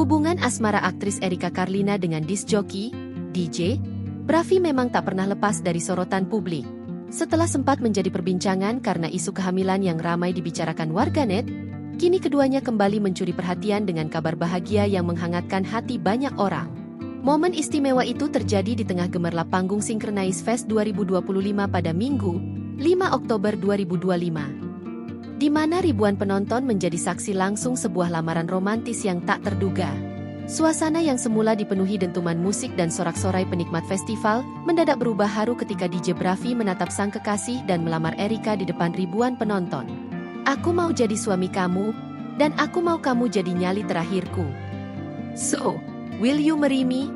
Hubungan asmara aktris Erika Carlina dengan disc joki, DJ, Brafi memang tak pernah lepas dari sorotan publik. Setelah sempat menjadi perbincangan karena isu kehamilan yang ramai dibicarakan warganet, kini keduanya kembali mencuri perhatian dengan kabar bahagia yang menghangatkan hati banyak orang. Momen istimewa itu terjadi di tengah gemerlap panggung Synchronize Fest 2025 pada Minggu, 5 Oktober 2025. Di mana ribuan penonton menjadi saksi langsung sebuah lamaran romantis yang tak terduga. Suasana yang semula dipenuhi dentuman musik dan sorak-sorai penikmat festival, mendadak berubah haru ketika DJ Brafi menatap sang kekasih dan melamar Erika di depan ribuan penonton. "Aku mau jadi suami kamu, dan aku mau kamu jadi nyali terakhirku. So, will you marry me?"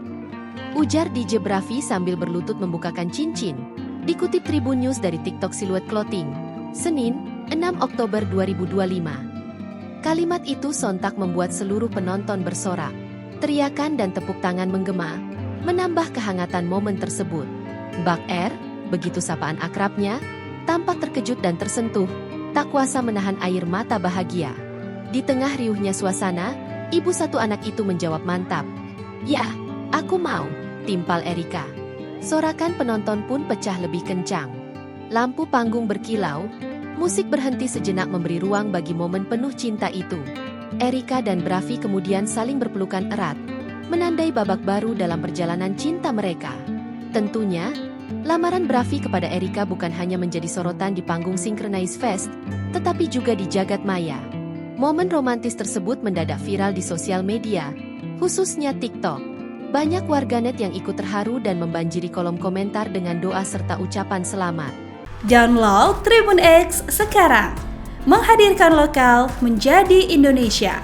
Ujar DJ Brafi sambil berlutut membukakan cincin. Dikutip Tribun News dari TikTok Silhouette Clothing, Senin, 6 Oktober 2025. Kalimat itu sontak membuat seluruh penonton bersorak. Teriakan dan tepuk tangan menggema, menambah kehangatan momen tersebut. Bak R, begitu sapaan akrabnya, tampak terkejut dan tersentuh, tak kuasa menahan air mata bahagia. Di tengah riuhnya suasana, ibu satu anak itu menjawab mantap. "Ya, aku mau," timpal Erika. Sorakan penonton pun pecah lebih kencang. Lampu panggung berkilau, musik berhenti sejenak memberi ruang bagi momen penuh cinta itu. Erika dan Brafi kemudian saling berpelukan erat, menandai babak baru dalam perjalanan cinta mereka. Tentunya, lamaran Brafi kepada Erika bukan hanya menjadi sorotan di panggung Synchronize Fest, tetapi juga di jagat maya. Momen romantis tersebut mendadak viral di sosial media, khususnya TikTok. Banyak warganet yang ikut terharu dan membanjiri kolom komentar dengan doa serta ucapan selamat. Download Tribun X sekarang, menghadirkan lokal menjadi Indonesia.